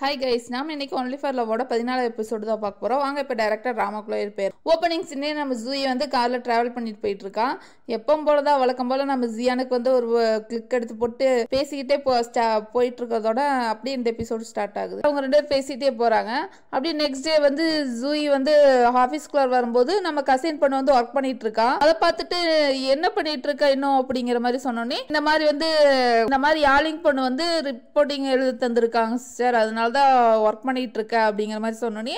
Hi guys, நாம் இன்னைக்கு only for லவ்வோட 14 episode தான் பார்க்க போகிறோம். வாங்க இப்போ டேரக்டர் ராமாக்குள்ளே இருப்பார். ஓப்பனிங் சீனே நம்ம ஜூயை வந்து காரில் ட்ராவல் பண்ணிட்டு போயிட்டு இருக்கான். எப்பவும் போல தான் வழக்கம் போல நம்ம ஜியானுக்கு வந்து ஒரு கிளிக் எடுத்து போட்டு பேசிக்கிட்டே போயிட்டு இருக்கிறதோட அப்படியே இந்த எபிசோடு ஸ்டார்ட் ஆகுது. அவங்க ரெண்டு பேரும் பேசிகிட்டே போகிறாங்க. அப்படியே நெக்ஸ்ட் டே வந்து ஜூயி வந்து ஆஃபீஸ்குள்ளே வரும்போது நம்ம கசின் பொண்ணு வந்து ஒர்க் பண்ணிட்டு இருக்கா. அதை பார்த்துட்டு என்ன பண்ணிட்டு இருக்கா இன்னும் அப்படிங்கிற மாதிரி சொன்னோன்னே, இந்த மாதிரி யாழிங் பொண்ணு வந்து ரிப்போர்ட்டிங் எழுதி தந்திருக்காங்க சிஸ்டர், அதனால தான் ஒர்க் பண்ணிட்டு இருக்க அப்படிங்கிற மாதிரி சொன்னோன்னே,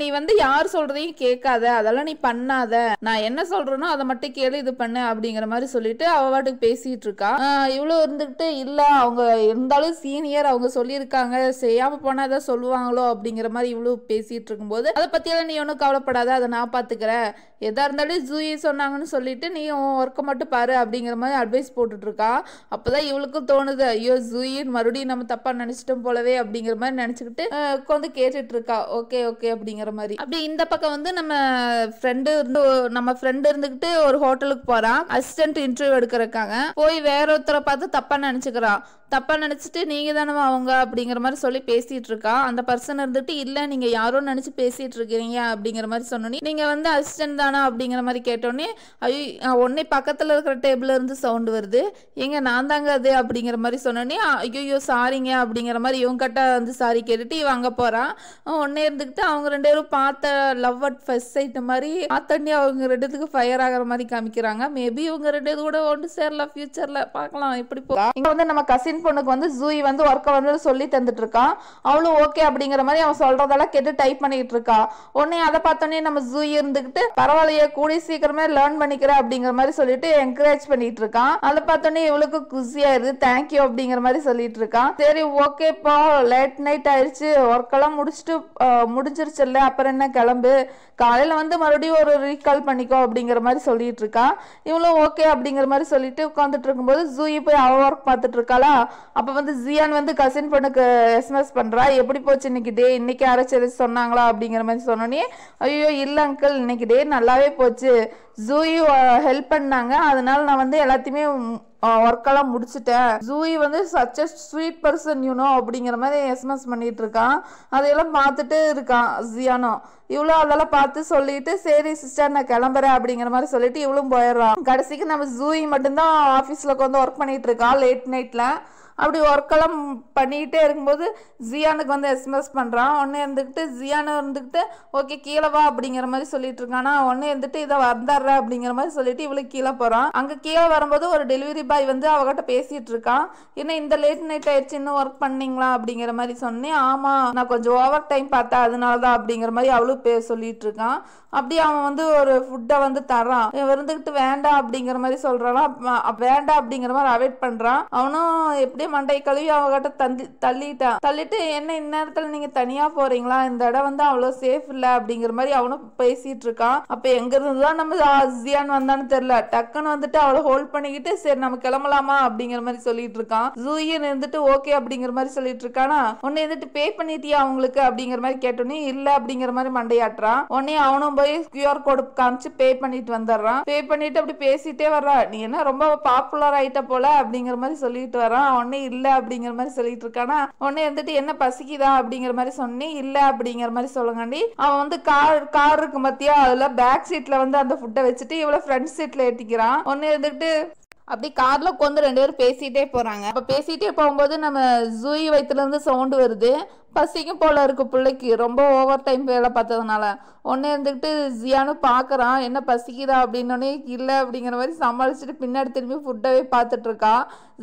நீ வந்து யார் சொல்றதையும் கேட்காத, அதெல்லாம் நீ பண்ணாத, நான் என்ன சொல்றேனோ அதை மட்டும் கேளு, இது பண்ணு அப்படிங்கிற மாதிரி சொல்லிட்டு அவ வாட்டுக்கு பேசிட்டு இருக்கா. இவ்வளோ இருந்துகிட்டு இல்ல அவங்க இருந்தாலும் சீனியர், அவங்க சொல்லியிருக்காங்க செய்யாம போனாதான் சொல்லுவாங்களோ அப்படிங்கிற மாதிரி இவ்வளோ பேசிட்டு இருக்கும்போது, அதை பத்தியெல்லாம் நீ ஒன்றும் கவலைப்படாத, அதை நான் பாத்துக்கிறேன், எதா இருந்தாலும் ஜூயி சொன்னாங்கன்னு சொல்லிட்டு நீ ஒர்க்கை மட்டும் பாரு அப்படிங்கிற மாதிரி அட்வைஸ் போட்டுட்டு இருக்கா. அப்பதான் இவளுக்கும் தோணுது, ஐயோ ஜூயின் மறுபடியும் நம்ம தப்பா நினைச்சிட்டோம் போலவே அப்படிங்கிற மாதிரி நினைச்சுக்கிட்டு உட்காந்து கேட்டுட்டு இருக்கா. ஓகே ஓகே அப்படிங்கிற மாதிரி. அப்படி இந்த பக்கம் வந்து நம்ம ஃப்ரெண்டு இருந்துகிட்டு ஒரு ஹோட்டலுக்கு போறான். அசிஸ்டன்ட் இன்டர்வியூ எடுக்கிறக்காங்க போய் வேற ஒருத்தரை பார்த்து தப்பா நினைச்சுக்கிறான். தப்பா நினைச்சிட்டு நீங்க தானே அவங்க அப்படிங்கிற மாதிரி சொல்லி பேசிட்டு இருக்கா. அந்த பர்சன் இருந்துட்டு இல்ல நீங்க யாரோ நினைச்சு பேசிட்டு இருக்கீங்க அப்படிங்கிற மாதிரி சொன்னோன்னே, நீங்க வந்து அசிஸ்டன்ட் தானா அப்படிங்கிற மாதிரி கேட்டோன்னே, ஐயோ உடனே பக்கத்துல இருக்கிற டேபிள்ல இருந்து சவுண்ட் வருது, எங்க நான் தாங்க அது அப்படிங்கிற மாதிரி சொன்னோன்னே, ஐயோ சாரிங்க அப்படிங்கிற மாதிரி இவங்க கிட்ட வந்து சாரி கேட்டுட்டு இவன் அங்க போறான். உடனே இருந்துக்கிட்டு அவங்க ரெண்டு பேரும் பார்த்த லவ் அட் ஃபர்ஸ்ட் சைட் மாதிரி பார்த்தோன்னே அவங்க ரெண்டுத்துக்கு ஃபயர் ஆகிற மாதிரி காமிக்கிறாங்க. மேபி இவங்க ரெண்டு கூட ஒன்று சேரலாம், ஃபியூச்சர்ல பார்க்கலாம் எப்படி போகலாம். இங்க வந்து நம்ம கசின் பொண்ணுக்கு வந்து ஜூயி வந்து ஒர்க்கை வந்து சொல்லி தந்துட்டு இருக்கான். அவளும் ஓகே அப்படிங்கிற மாதிரி அவன் சொல்றதெல்லாம் கேட்டு டைப் பண்ணிட்டு இருக்கா. உடனே அதை பார்த்தோன்னே நம்ம ஜூயி இருந்துகிட்டு பரவாயில்லையே கூடி சீக்கிரமே லேர்ன் பண்ணிக்கிற அப்படிங்கிற மாதிரி சொல்லிட்டு என்கரேஜ் பண்ணிட்டு இருக்கான். அதை பார்த்தோன்னே இவளுக்கு குஷியாயிருது, தேங்க்யூ அப்படிங்கிற மாதிரி சொல்லிட்டு இருக்கான். சரி ஓகேப்பா, லேட் நைட் ஆயிடுச்சு, ஒர்க்கெல்லாம் முடிஞ்சிருச்சுல்ல, அப்புறம் என்ன கிளம்பு, காலையில வந்து மறுபடியும் ஒரு ரீகால் பண்ணிக்கோ அப்படிங்கிற மாதிரி சொல்லிட்டு இருக்கா. இவளும் ஓகே அப்படிங்கிற மாதிரி சொல்லிட்டு உட்காந்துட்டு இருக்கும்போது ஜூயி போய் அவ ஒர்க் பார்த்துட்டு இருக்காளா. அப்ப வந்து ஜியான் வந்து கசின் பொண்ணுக்கு எஸ்எம்எஸ் பண்றா, எப்படி போச்சு இன்னைக்கு டே, இன்னைக்கு யாராச்சும் எது சொன்னாங்களா அப்படிங்கிற மாதிரி சொன்னோன்னே, ஐயோ இல்ல அங்கிள் இன்னைக்கு டே நல்லாவே போச்சு, ஜூயி ஹெல்ப் பண்ணாங்க, அதனால நான் வந்து எல்லாத்தையுமே ஒர்க்கெல்லாம் முடிச்சுட்டேன், ஜூயி வந்து such a sweet person you know அப்படிங்கிற மாதிரி எஸ்எம்எஸ் பண்ணிட்டு இருக்கான். அதையெல்லாம் பார்த்துட்டு இருக்கான் ஜியானோ. இவ்வளோ அதெல்லாம் பார்த்து சொல்லிட்டு சரி சிஸ்டர் நான் கிளம்புறேன் அப்படிங்கிற மாதிரி சொல்லிட்டு இவளும் போயிடுறான். கடைசிக்கு நம்ம ஜூயி மட்டும்தான் ஆஃபீஸில் வந்து ஒர்க் பண்ணிட்டு இருக்கான் லேட் நைட்ல. அப்படி ஒர்க்கெல்லாம் பண்ணிக்கிட்டே இருக்கும்போது ஜியானுக்கு வந்து எஸ்எம்எஸ் பண்ணுறான். உடனே இருந்துக்கிட்டு ஜியானு இருந்துக்கிட்டு ஓகே கீழே வா அப்படிங்கிற மாதிரி சொல்லிட்டு இருக்கானா. உடனே இருந்துட்டு இதை வந்தாடுற அப்படிங்கிற மாதிரி சொல்லிட்டு இவளுக்கு கீழே போகிறான். அங்கே கீழே வரும்போது ஒரு டெலிவரி பாய் வந்து அவகிட்ட பேசிட்டு இருக்கான். என்ன இந்த லேட் நைட் ஆயிடுச்சு இன்னும் ஒர்க் பண்ணீங்களா அப்படிங்கிற மாதிரி சொன்னேன். ஆமாம் நான் கொஞ்சம் ஓவர் டைம் பார்த்தேன் அதனால தான் அப்படிங்கிற மாதிரி அவளும் சொல்லிட்டு இருக்கான். அப்படி அவன் வந்து ஒரு ஃபுட்டை வந்து தரான். இருந்துக்கிட்டு வேண்டாம் அப்படிங்கிற மாதிரி சொல்றான். வேண்டாம் அப்படிங்கிற மாதிரி அவாய்ட் பண்றான். அவனும் எப்படியே மண்டை கழுவி அவகிட்ட தள்ளிட்டு என்ன இந்நேரத்துல நீங்க தனியா போறீங்களா, இந்த இடம் வந்து அவ்வளவு சேஃப் இல்ல அப்படிங்கிற மாதிரி அவனும் பேசிட்டு இருக்கான். அப்ப எங்க இருந்துதான் நம்ம ஜியான் வந்தான்னு தெரியல, டக்குன்னு வந்துட்டு அவளை ஹோல்ட் பண்ணிக்கிட்டு சரி நம்ம கிளம்பலாமா அப்படிங்கிற மாதிரி சொல்லிட்டு இருக்கான். ஜூயன் இருந்துட்டு ஓகே அப்படிங்கிற மாதிரி சொல்லிட்டு இருக்கானா. உன்னை இருந்துட்டு பே பண்ணிட்டியா அவங்களுக்கு அப்படிங்கிற மாதிரி கேட்டோன்னே இல்ல அப்படிங்கிற மாதிரி மண்டையாட்டுறான். உடனே அவனும் போய் கியூஆர் கோடு காமிச்சு பே பண்ணிட்டு வந்துடுறான். பே பண்ணிட்டு அப்படி பேசிட்டே வர்றா, நீ என்ன ரொம்ப பாப்புலர் ஆயிட்ட போல அப்படிங்கிற மாதிரி சொல்லிட்டு வரான். உடனே இல்ல அப்படிங்கிற மாதிரி சொல்லிட்டு இருக்கானா. உடனே வந்துட்டு என்ன பசிக்குதா அப்படிங்கிற மாதிரி சொன்னேன். இல்ல அப்படிங்கிற மாதிரி சொல்லுங்காண்டி அவன் வந்து கார் இருக்கு மத்தியா, அதுல பேக் சீட்ல வந்து அந்த ஃபுட்டை வச்சுட்டு இவ்வளவு ஃப்ரண்ட் சீட்ல ஏத்திக்கிறான். உடனே வந்துட்டு அப்படி கார்ல உட்காந்து ரெண்டு பேரும் பேசிட்டே போறாங்க. அப்ப பேசிட்டே போகும்போது நம்ம ஜூயி வயிற்றுல இருந்து சவுண்ட் வருது. பசிக்கும் போல இருக்கு பிள்ளைக்கு, ரொம்ப ஓவர் டைம் வேலை பார்த்ததுனால. உடனே இருந்துக்கிட்டு ஜியானு பார்க்குறான், என்ன பசிக்குதா அப்படின்னோடனே இல்லை அப்படிங்கிற மாதிரி சமாளிச்சுட்டு பின்னாடி திரும்பி ஃபுட்டவே பார்த்துட்டு இருக்கா.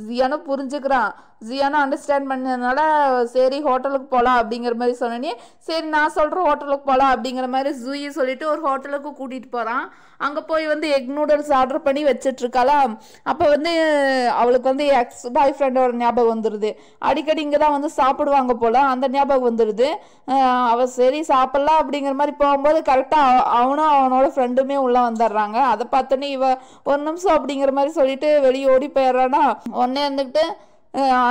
ஜியானு புரிஞ்சுக்கிறான். ஜியானு அண்டர்ஸ்டாண்ட் பண்ணதுனால சரி ஹோட்டலுக்கு போகலாம் அப்படிங்கிற மாதிரி சொன்னோன்னே, சரி நான் சொல்கிறேன் ஹோட்டலுக்கு போகலாம் அப்படிங்கிற மாதிரி ஜூயி சொல்லிட்டு ஒரு ஹோட்டலுக்கு கூட்டிகிட்டு போகிறான். அங்கே போய் வந்து எக் நூடுல்ஸ் ஆர்டர் பண்ணி வச்சுட்டு இருக்காளா. அப்போ வந்து அவளுக்கு வந்து எக்ஸ் பாய் ஃப்ரெண்டோட ஞாபகம் வந்துடுது. அடிக்கடி இங்கே தான் வந்து சாப்பிடுவாங்க போல, அந்த ஞாபகம் வந்துடுது. அவ சரி சாப்பிடலாம் அப்படிங்கிற மாதிரி போகும்போது கரெக்டா அவனும் அவனோட ஃப்ரெண்டுமே உள்ள வந்துடுறாங்க. அதை பார்த்தோன்னே இவ ஒரு நிமிஷம் அப்படிங்கிற மாதிரி சொல்லிட்டு வெளியே ஓடி போயிடுறானா. உடனே இருந்துக்கிட்டு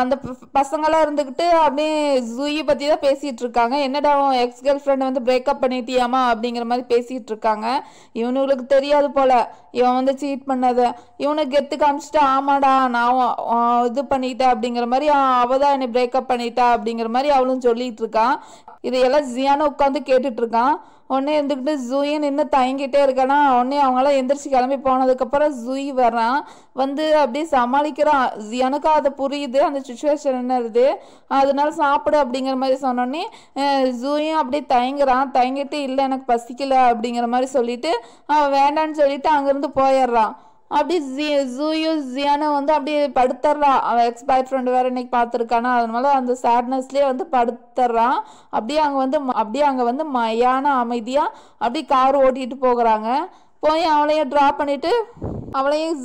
அந்த பசங்களாம் இருந்துக்கிட்டு அப்படியே ஜூயை பற்றி தான் பேசிகிட்டு இருக்காங்க. என்னடா எக்ஸ் கேர்ள் ஃப்ரெண்ட் வந்து பிரேக்கப் பண்ணிட்டியாமா அப்படிங்கிற மாதிரி பேசிகிட்டு இருக்காங்க. இவனுங்களுக்கு தெரியாது போல் இவன் வந்து சீட் பண்ணதை. இவனுக்கு கெத்து காமிச்சிட்டு ஆமாடா நான் இது பண்ணிட்டேன் அப்படிங்கிற மாதிரி அவள் தான் என்னை பிரேக்கப் பண்ணிட்டா அப்படிங்கிற மாதிரி அவளும் சொல்லிகிட்டு இருக்கான். இதையெல்லாம் ஜியானும் உட்காந்து கேட்டுட்டு இருக்கான். உடனே இருந்துக்கிட்டு ஜூயும் நின்று தயங்கிட்டே இருக்கானா. உடனே அவங்களாம் எந்திரிச்சு கிளம்பி போனதுக்கப்புறம் ஜூய் வர்றான். வந்து அப்படியே சமாளிக்கிறான். எனக்கும் அதை புரியுது அந்த சுச்சுவேஷன் என்ன இருக்குது, அதனால சாப்பிடு அப்படிங்கிற மாதிரி சொன்னோடனே ஜூயும் அப்படியே தயங்கிட்டு இல்லை எனக்கு பசிக்கல அப்படிங்கிற மாதிரி சொல்லிட்டு அவன் வேண்டான்னு சொல்லிட்டு அங்கேருந்து போயிடுறான். அப்படியே ஜூயும் ஜியானும் வந்து அப்படியே படுத்துடுறான். அவன் எக்ஸ் பாய் ஃப்ரெண்டு வேற இன்னைக்கு பார்த்துருக்கானா, அதனால அந்த சேட்னஸ்லேயே வந்து படுத்துடுறான். அப்படியே அங்கே வந்து மயான அமைதியாக அப்படியே கார் ஓட்டிகிட்டு போகிறாங்க. போய் அவளையும் ட்ராப் பண்ணிட்டு அவளையும்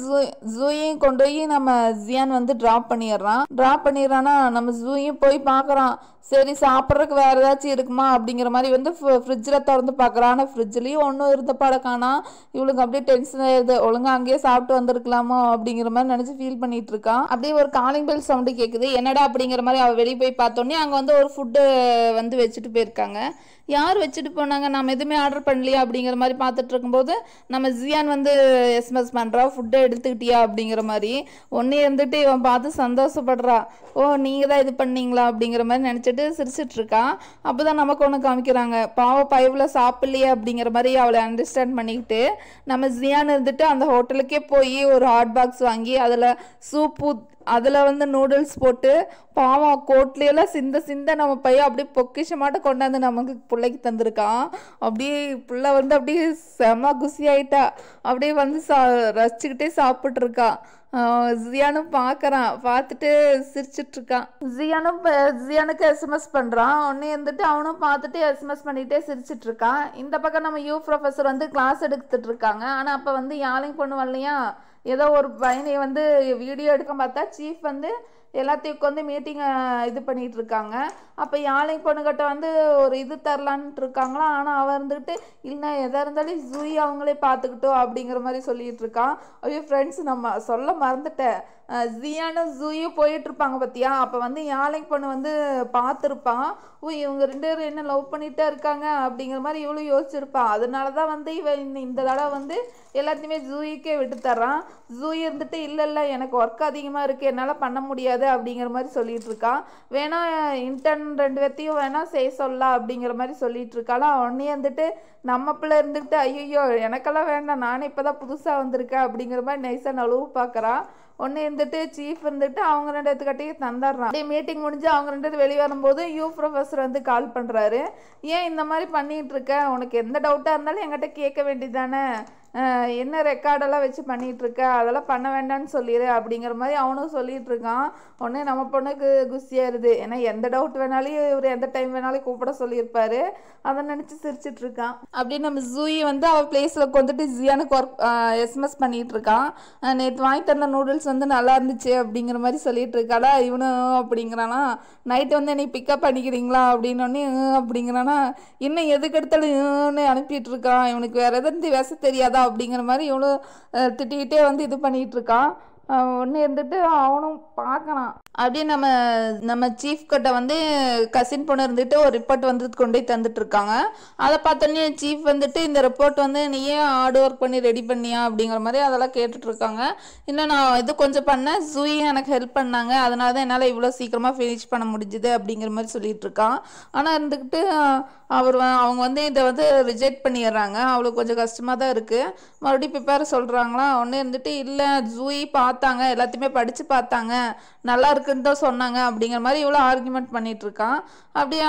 ஜூயையும் கொண்டு போய் நம்ம ஜியான் வந்து ட்ராப் பண்ணிடுறான்னா நம்ம ஜூயும் போய் பார்க்குறான். சரி சாப்பிட்றதுக்கு வேறு ஏதாச்சும் இருக்குமா அப்படிங்கிற மாதிரி வந்து ஃப்ரிட்ஜில் திறந்து பார்க்குறான். ஆனால் ஃப்ரிட்ஜ்லேயும் ஒன்றும் இருந்த படக்கானா. இவளுக்கு அப்படியே டென்ஷன் ஆயிடுது. ஒழுங்காக அங்கேயே சாப்பிட்டு வந்திருக்கலாமோ அப்படிங்கிற மாதிரி நினச்சி ஃபீல் பண்ணிட்டு இருக்கான். அப்படியே ஒரு காலிங் பெல் சவுண்டு கேட்குது. என்னடா அப்படிங்கிற மாதிரி அவள் வெளியே போய் பார்த்தோன்னே அங்கே வந்து ஒரு ஃபுட்டு வந்து வச்சுட்டு போயிருக்காங்க. யார் வச்சுட்டு போனாங்க, நம்ம எதுவுமே ஆர்டர் பண்ணலையா அப்படிங்கிற மாதிரி பார்த்துட்டு இருக்கும்போது நம்ம ஜியான் வந்து எஸ்எம்எஸ் பண்ணுறா, ஃபுட்டை எடுத்துக்கிட்டியா அப்படிங்கிற மாதிரி. ஒன்றே இருந்துட்டு இவன் பார்த்து சந்தோஷப்படுறா. ஓ நீங்கள் தான் இது பண்ணீங்களா அப்படிங்கிற மாதிரி நினச்சிட்டு சிரிச்சிட்டு இருக்கா. அப்போ தான் நமக்கு ஒன்று காமிக்கிறாங்க. பைவில் சாப்பிட்லையே அப்படிங்கிற மாதிரி அவளை அண்டர்ஸ்டாண்ட் பண்ணிக்கிட்டு நம்ம ஜியான் இருந்துட்டு அந்த ஹோட்டலுக்கே போய் ஒரு ஹாட் பாக்ஸ் வாங்கி அதில் சூப்பு அதில் வந்து நூடுல்ஸ் போட்டு பாவம் கோட்லையெல்லாம் சிந்த நம்ம பையன் அப்படியே பொக்கிஷமாட்ட கொண்டாந்து நமக்கு பிள்ளைக்கு தந்திருக்கான். அப்படியே பிள்ளை வந்து அப்படியே செம குசி ஆயிட்டா. அப்படியே வந்து ரசிச்சுக்கிட்டே சாப்பிட்ருக்கா. ஜியானும் பார்க்குறான். பார்த்துட்டு சிரிச்சிட்ருக்கான். ஜியானுக்கு எஸ்எம்எஸ் பண்ணுறான். உடனே இருந்துட்டு அவனும் பார்த்துட்டு எஸ்எம்எஸ் பண்ணிகிட்டே சிரிச்சிட்ருக்கான். இந்த பக்கம் நம்ம யூ ப்ரொஃபஸர் வந்து கிளாஸ் எடுத்துட்டு இருக்காங்க. ஆனால் அப்போ வந்து யாழையும் பொண்ணு வரலையா, ஏதோ ஒரு பையனை வந்து வீடியோ எடுக்க பார்த்தா சீஃப் வந்து எல்லாத்தையும் உட்காந்து மீட்டிங்கை இது பண்ணிகிட்டு இருக்காங்க. அப்போ யாழை பொண்ணுக்கிட்ட வந்து ஒரு இது தரலான்ட்டு இருக்காங்களா. ஆனால் அவன் இருந்துக்கிட்டு இல்லை எதாக இருந்தாலும் ஜூய் அவங்களே பார்த்துக்கிட்டோம் அப்படிங்கிற மாதிரி சொல்லிகிட்டு இருக்கான். ஐயோ ஃப்ரெண்ட்ஸ் நம்ம சொல்ல மறந்துட்டேன், ஜியானும் ஜூயும் போயிட்டுருப்பாங்க பார்த்தியா. அப்போ வந்து யாழை பொண்ணு வந்து பார்த்துருப்பான். ஓ இவங்க 2 பேரும் என்ன லவ் பண்ணிகிட்டே இருக்காங்க அப்படிங்கிற மாதிரி இவளும் யோசிச்சிருப்பான். அதனால தான் வந்து இவன் இந்த தடவை வந்து எல்லாத்தையுமே ஜூயிக்கே விட்டு தர்றான். ஜூய் இருந்துட்டு இல்லை எனக்கு ஒர்க் அதிகமாக இருக்குது என்னால் பண்ண முடியாது அப்படிங்கிற மாதிரி சொல்லிகிட்டு இருக்கான். வேணா இன்டர்ன் 2 பேர்த்தையும் வேணா செய்ய சொல்லலாம் அப்படிங்கிற மாதிரி சொல்லிகிட்டு இருக்காளாம். உடனே வந்துட்டு நம்ம பிள்ளை இருந்துக்கிட்டு ஐயோ எனக்கெல்லாம் வேண்டாம் நானே இப்போ தான் புதுசாக வந்திருக்கேன் அப்படிங்கிற மாதிரி நைஸாக நழுவு பார்க்குறான். ஒன்று இருந்துட்டு சீஃப் இருந்துட்டு அவங்க 2 பேத்துக்கிட்டையும் தந்துடுறான். அப்படியே மீட்டிங் முடிஞ்சு அவங்க 2 பேரும் வெளியே வரும்போது யூ ப்ரொஃபஸர் வந்து கால் பண்ணுறாரு. ஏன் இந்த மாதிரி பண்ணிகிட்டு இருக்க, உனக்கு எந்த டவுட்டாக இருந்தாலும் என்கிட்ட கேட்க வேண்டியதானே, என்ன ரெக்கார்டெல்லாம் வச்சு பண்ணிகிட்ருக்க, அதெல்லாம் பண்ண வேண்டாம்னு சொல்லிடு அப்படிங்கிற மாதிரி அவனும் சொல்லிகிட்டு இருக்கான். உடனே நம்ம பொண்ணுக்கு குசியாயிருது. ஏன்னா எந்த டவுட் வேணாலும் இவர் எந்த டைம் வேணாலும் கூப்பிட சொல்லியிருப்பாரு. அதை நினச்சி சிரிச்சிட்டு இருக்கான். அப்படின்னு நம்ம ஜூயி வந்து அவள் பிளேஸில் உட்காந்துட்டு ஜியானுக்கு எஸ்எம்எஸ் பண்ணிகிட்டு இருக்கான். நேற்று வாங்கி தந்த நூடுல்ஸ் வந்து நல்லா இருந்துச்சு அப்படிங்கிற மாதிரி சொல்லிட்டு இருக்காளா. இவனும் அப்படிங்கிறானா, நைட்டு வந்து என்னை பிக்கப் பண்ணிக்கிறீங்களா அப்படின்னோடனே அப்படிங்கிறானா, இன்னும் எதுக்கு எடுத்தாலும் அனுப்பிட்டு இருக்கான். இவனுக்கு வேறு எதாவது பேச தெரியாதா அப்படிங்கிற மாதிரி இவனும் திட்டிக்கிட்டே வந்து இது பண்ணிகிட்டு இருக்கான். ஒன்று இருந்துட்டு அவனும் பார்க்கலாம். அப்படியே நம்ம சீஃப் கிட்ட வந்து கசின் பொண்ணு இருந்துட்டு ஒரு ரிப்போர்ட் வந்து கொண்டு போய் தந்துட்டு இருக்காங்க. அதை பார்த்தோன்னே சீஃப் வந்துட்டு இந்த ரிப்போர்ட் வந்து நீயே ஹார்ட் ஒர்க் பண்ணி ரெடி பண்ணியா அப்படிங்கிற மாதிரி அதெல்லாம் கேட்டுட்டு இருக்காங்க. இன்னும் நான் இது கொஞ்சம் பண்ணேன், ஜூயி எனக்கு ஹெல்ப் பண்ணாங்க, அதனால தான் என்னால் இவ்வளோ சீக்கிரமாக ஃபினிஷ் பண்ண முடிஞ்சுது அப்படிங்கிற மாதிரி சொல்லிட்டு இருக்கான். ஆனால் இருந்துக்கிட்டு அவங்க வந்து இதை வந்து ரிஜெக்ட் பண்ணிடுறாங்க. அவளுக்கு கொஞ்சம் கஷ்டமாக தான் இருக்குது. மறுபடியும் ப்ரிப்பேர் சொல்கிறாங்களா. ஒன்று இருந்துட்டு இல்லை ஜூயி பார்த்தாங்க, எல்லாத்தையுமே படித்து பார்த்தாங்க, நல்லா இருக்குன்னு தான் சொன்னாங்க அப்படிங்கிற மாதிரி இவ்வளோ ஆர்குமெண்ட் பண்ணிட்டு இருக்கான். அப்படியே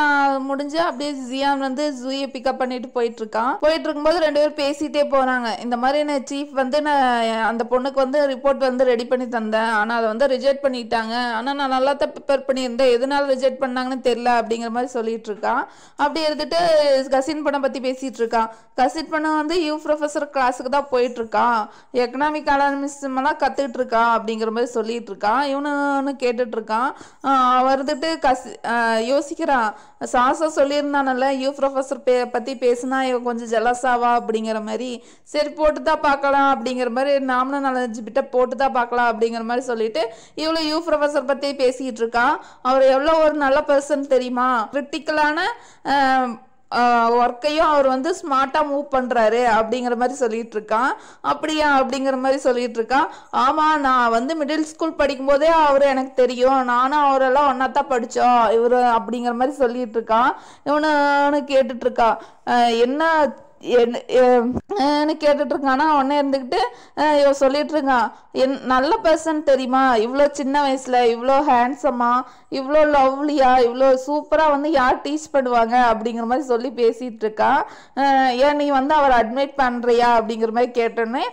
முடிஞ்சு அப்படியே ஜியான் வந்து ஜூயை பிக்கப் பண்ணிட்டு போயிட்டு இருக்கும்போது 2 பேரும் பேசிகிட்டே போகிறாங்க. இந்த மாதிரி நான் சீஃப் வந்து நான் அந்த பொண்ணுக்கு வந்து ரிப்போர்ட் வந்து ரெடி பண்ணி தந்தேன், ஆனால் அதை வந்து ரிஜெக்ட் பண்ணிட்டாங்க, ஆனால் நான் நல்லா தான் ப்ரிப்பேர் பண்ணியிருந்தேன், எதனால ரிஜெக்ட் பண்ணாங்கன்னு தெரியல அப்படிங்கிற மாதிரி சொல்லிட்டு இருக்கான். அப்படி இருந்துட்டு கசின் பொண்ணை பற்றி பேசிகிட்டு இருக்கான். கசின் பொண்ணை வந்து யூ ப்ரொஃபஸர் கிளாஸுக்கு தான் போயிட்டுருக்கான், எக்கனாமிக் அனாலிசிஸ்மெல்லாம் கற்றுக்கிட்டு இருக்கான் அப்படிங்கிற மாதிரி சொல்லிட்டு இருக்கான். இவனு கேட்டு கேட்டுட்டு இருக்கான். வந்துட்டு யோசிக்கிறான். சாசா சொல்லியிருந்தானல்ல யூ ப்ரொஃபஸர் பத்தி பேசுனா இவன் கொஞ்சம் ஜெலஸாவா அப்படிங்கிற மாதிரி. சரி போட்டுதான் பார்க்கலாம் அப்படிங்கிற மாதிரி, நாமளும் 4-5 பிட்ட போட்டுதான் பார்க்கலாம் அப்படிங்கிற மாதிரி சொல்லிட்டு இவ்வளவு யூ ப்ரொஃபஸர் பத்தி பேசிட்டு இருக்கான். அவர் எவ்வளவு ஒரு நல்ல பர்சன் தெரியுமா, கிரிட்டிக்கலான ஒர்க்கையும் அவர் வந்து ஸ்மார்ட்டா மூவ் பண்றாரு அப்படிங்கிற மாதிரி சொல்லிட்டு இருக்கான். அப்படியா அப்படிங்கிற மாதிரி சொல்லிட்டு இருக்கான். ஆமா, நான் வந்து மிடில் ஸ்கூல் படிக்கும் போதே அவரு எனக்கு தெரியும், நானும் அவரெல்லாம் ஒன்னாத்தான் படிச்சோம் இவரு அப்படிங்கிற மாதிரி சொல்லிட்டு இருக்கான். இவனு கேட்டுட்டு இருக்கா, என்ன கேட்டுட்டு இருக்கானா. உடனே இருந்துக்கிட்டு இவன் சொல்லிட்டு இருக்கான், நல்ல பர்சன் தெரியுமா, இவ்வளோ சின்ன வயசுல இவ்வளோ ஹேண்ட்ஸமா, இவ்வளோ லவ்லியா, இவ்வளோ சூப்பரா வந்து யார் டீச் பண்ணுவாங்க அப்படிங்கிற மாதிரி சொல்லி பேசிட்டு இருக்கான். ஏன் நீ வந்து அவர் அட்மைட் பண்றியா அப்படிங்கிற மாதிரி கேட்டோன்னே,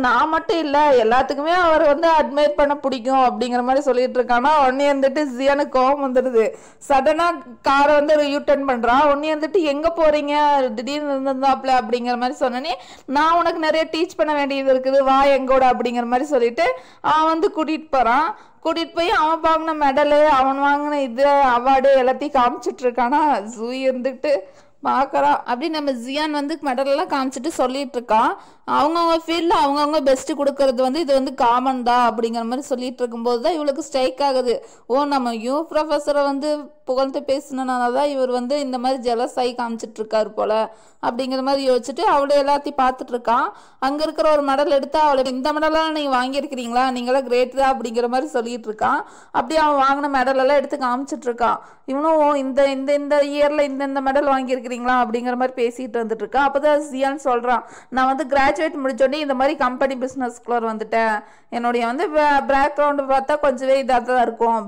நான் மட்டும் இல்லை எல்லாத்துக்குமே அவர் வந்து அட்மைட் பண்ண பிடிக்கும் அப்படிங்கிற மாதிரி சொல்லிட்டு இருக்கானா. உடனே இருந்துட்டு ஜியானுக்கு கோவம் வந்துடுது. சடனா காரை வந்து யூட்டர்ன் பண்றான். உடனே வந்துட்டு எங்க போறீங்க திடீர்னு இருந்தாப்ல அப்படிங்கிற மாதிரி சொன்னே, நான் உனக்கு நிறைய டீச் பண்ண வேண்டியது இருக்குது, வா எங்கூட அப்படிங்கிற மாதிரி சொல்லிட்டு அவன் வந்து கூட்டிட்டு போறான். கூட்டிட்டு போய் அவன் வாங்கின மெடலு, அவன் வாங்கின இது அவார்டு எல்லாத்தையும் காமிச்சிட்டு இருக்கானா. ஜூயி இருந்துட்டு பார்க்குறான். அப்படி நம்ம ஜியான் வந்து மெடலெல்லாம் காமிச்சிட்டு சொல்லிட்டு இருக்கான். அவங்கவுங்க ஃபீல்டில் அவங்கவுங்க பெஸ்ட்டு கொடுக்கறது வந்து இது வந்து காமன் தான் அப்படிங்கிற மாதிரி சொல்லிட்டு இருக்கும்போது தான் இவளுக்கு ஸ்ட்ரைக் ஆகுது. ஓ, நம்ம யூ ப்ரொஃபஸரை வந்து புகழ்ந்து பேசினால தான் இவர் வந்து இந்த மாதிரி ஜெலஸ் ஆகி காமிச்சிட்டு இருக்காரு போல அப்படிங்கிற மாதிரி யோசிச்சுட்டு அவளை எல்லாத்தையும் பார்த்துட்டு இருக்கான். அங்கே இருக்கிற ஒரு மெடல் எடுத்து அவளை, இந்த மெடலாம் நீங்கள் வாங்கியிருக்கிறீங்களா, நீங்களாம் கிரேட் தான் அப்படிங்கிற மாதிரி சொல்லிட்டு இருக்கான். அப்படியே அவன் வாங்கின மெடலெல்லாம் எடுத்து காமிச்சிட்டு இருக்கான். இவனும் இந்த இந்த இந்த இயரில் இந்த மெடல் வாங்கியிருக்கிறீங்களா அப்படிங்கிற மாதிரி பேசிட்டு வந்துட்டு இருக்கான். அப்போ தான் ஜியான் சொல்கிறான், நான் வந்து கிராஜுவேட் முடிச்சோடனே இந்த மாதிரி கம்பெனி பிஸ்னஸ்குள்ளே வந்துட்டேன். என்னுடைய வந்து பேக்ரவுண்டு பார்த்தா கொஞ்சமே இதாக தான் இருக்கும்,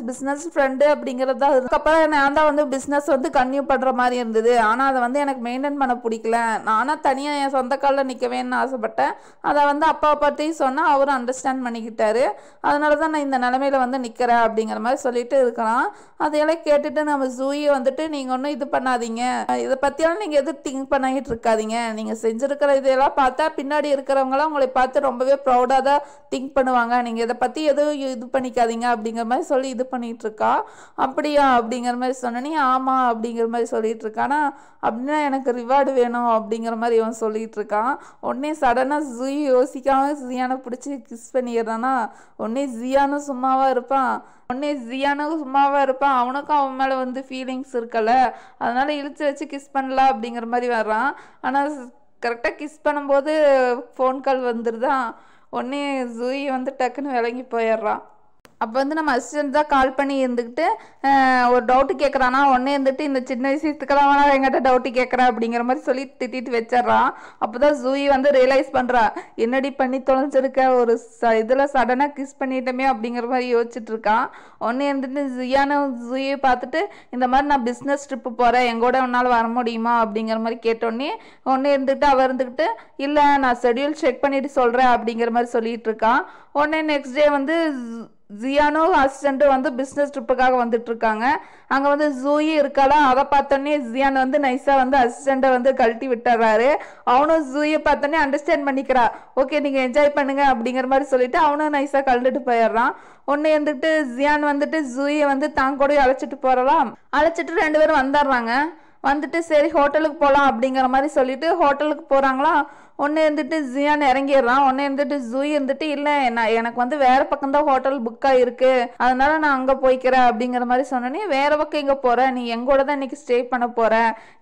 பிஸ்னஸ் ஃப்ரெண்டு அப்படிங்கிறது தான். அதுக்கப்புறம் நான் தான் வந்து பிஸ்னஸ் வந்து கன்டினியூ பண்ணுற மாதிரி இருந்தது. ஆனால் அதை வந்து எனக்கு மெயின்டைன் பண்ண பிடிக்கல. நானாக தனியாக என் சொந்த காலில் நிற்கவேன்னு ஆசைப்பட்டேன். அதை வந்து அப்பாவை பற்றி சொன்னால் அவரும் அண்டர்ஸ்டாண்ட் பண்ணிக்கிட்டாரு. அதனால தான் நான் இந்த நிலைமையில வந்து நிற்கிறேன் அப்படிங்கிற மாதிரி சொல்லிட்டு இருக்கலாம். அதையெல்லாம் கேட்டுட்டு நம்ம ஜூயை வந்துட்டு, நீங்கள் ஒன்றும் இது பண்ணாதீங்க, இதை பற்றியெல்லாம் நீங்கள் எதுவும் திங்க் பண்ணிக்கிட்டு இருக்காதீங்க, நீங்கள் செஞ்சுருக்கிற இதெல்லாம் பார்த்தா பின்னாடி இருக்கிறவங்களாம் உங்களை பார்த்து ரொம்பவே ப்ரௌடாக தான் திங்க் பண்ணுவாங்க, நீங்கள் இதை பற்றி எதுவும் இது பண்ணிக்காதீங்க அப்படிங்கிற மாதிரி சொல்லி இது பண்ணிகிட்டு இருக்கா. அப்படியா அப்படிங்கிற மாதிரி சொன்னோன்னே, ஆமாம் அப்படிங்கிற மாதிரி சொல்லிட்டு இருக்கானா. அப்படின்னா எனக்கு ரிவார்டு வேணும் அப்படிங்கிற மாதிரி இவன் சொல்லிட்டு இருக்கான். உடனே சடனாக ஜூயி யோசிக்காம ஜியானை பிடிச்சி கிஸ் பண்ணிடுறானா. உடனே ஜியானும் சும்மாவாக இருப்பான். அவனுக்கும் அவன் மேலே வந்து ஃபீலிங்ஸ் இருக்கல, அதனால இழுத்து வச்சு கிஸ் பண்ணலாம் அப்படிங்கிற மாதிரி வர்றான். ஆனால் கரெக்டாக கிஸ் பண்ணும்போது ஃபோன் கால் வந்துடுதான். உடனே ஜூயி வந்து டக்குன்னு விளங்கி போயிடுறான். அப்போ வந்து நம்ம அசிஸ்டன்ட் தான் கால் பண்ணி இருந்துக்கிட்டு ஒரு டவுட்டு கேட்குறான்னா. உடனே இருந்துட்டு, இந்த சின்ன விஷயத்துக்கெல்லாம் வேணா எங்கிட்ட டவுட்டு கேட்குறேன் அப்படிங்கிற மாதிரி சொல்லி திட்டிட்டு வச்சிட்றான். அப்போ தான் ஜூயி வந்து ரியலைஸ் பண்ணுறா, என்னடி பண்ணி தொலைஞ்சிருக்க, ஒரு இதில் சடனாக கிஸ் பண்ணிட்டோமே அப்படிங்கிற மாதிரி யோசிச்சுட்டு இருக்கான். உடனே இருந்துட்டு ஜூயை பார்த்துட்டு, இந்த மாதிரி நான் பிஸ்னஸ் ட்ரிப்பு போகிறேன், எங்கூட உன்னால் வர முடியுமா அப்படிங்கிற மாதிரி கேட்டோடனே உடனே இருந்துட்டு அவள் இருந்துக்கிட்டு, இல்லை நான் ஷெட்யூல் செக் பண்ணிட்டு சொல்கிறேன் அப்படிங்கிற மாதிரி சொல்லிட்டு இருக்கான். உடனே நெக்ஸ்ட் டே வந்து ஜியானும் அசிஸ்டண்ட்டும் வந்து பிஸ்னஸ் ட்ரிப்புக்காக வந்துட்டு இருக்காங்க. அங்கே வந்து ஜூயி இருக்காளா, அதை பார்த்தோன்னே ஜியான் வந்து நைஸாக வந்து அசிஸ்டண்ட்டை வந்து கழட்டி விட்டுறாரு. அவனும் ஜூயை பார்த்தோன்னே அண்டர்ஸ்டாண்ட் பண்ணிக்கிறா. ஓகே, நீங்கள் என்ஜாய் பண்ணுங்க அப்படிங்கிற மாதிரி சொல்லிட்டு அவனும் நைஸாக கழட்டிட்டு போயிடுறான். ஒன்று வந்துட்டு ஜியான் வந்துட்டு ஜூயை வந்து தான் கூட அழைச்சிட்டு போகிறலாம். அழைச்சிட்டு 2 பேரும் வந்துடுறாங்க. வந்துட்டு சரி ஹோட்டலுக்கு போகலாம் அப்படிங்கிற மாதிரி சொல்லிட்டு ஹோட்டலுக்கு போகிறாங்களா. ஒன்று இருந்துட்டு ஜியான் இறங்கிடுறான். ஒன்று இருந்துட்டு ஜூயி இருந்துட்டு, இல்லை எனக்கு வந்து வேற பக்கம் தான் ஹோட்டல் புக்காக இருக்கு, அதனால நான் அங்கே போய்க்கிறேன் அப்படிங்கிற மாதிரி சொன்னோன்னே, வேற பக்கம் எங்கே போற, நீ எங்கூட தான் இன்னைக்கு ஸ்டே பண்ண போற,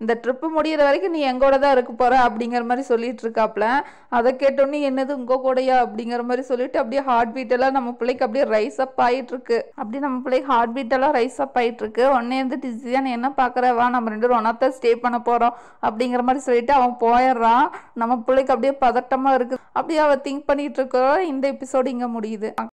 இந்த ட்ரிப்பு முடிகிற வரைக்கும் நீ எங்கூட தான் இருக்க போற அப்படிங்கிற மாதிரி சொல்லிட்டு இருக்காப்ல. அதை கேட்டோன்னே, என்னது உங்க கூடயா அப்படிங்கிற மாதிரி சொல்லிட்டு அப்படியே ஹார்ட் பீட் எல்லாம் நம்ம பிள்ளைக்கு அப்படியே ரைஸ் அப் ஆகிட்டு இருக்கு. அப்படி நம்ம பிள்ளைக்கு ஹார்ட் பீட் எல்லாம் ரைஸ் அப் ஆகிட்டு இருக்கு. உடனே இருந்துட்டு ஜியான் என்ன பார்க்குற, வா நம்ம 2 பேரும் ஒன்னாத்தான் ஸ்டே பண்ண போறோம் அப்படிங்கிற மாதிரி சொல்லிட்டு அவன் போயிடுறான். நம்ம பிள்ளை அப்படியே பதட்டமா இருக்கு. அப்படியே அவ திங்க் பண்ணிட்டு இருக்க. இந்த எபிசோடு இங்க முடியுது.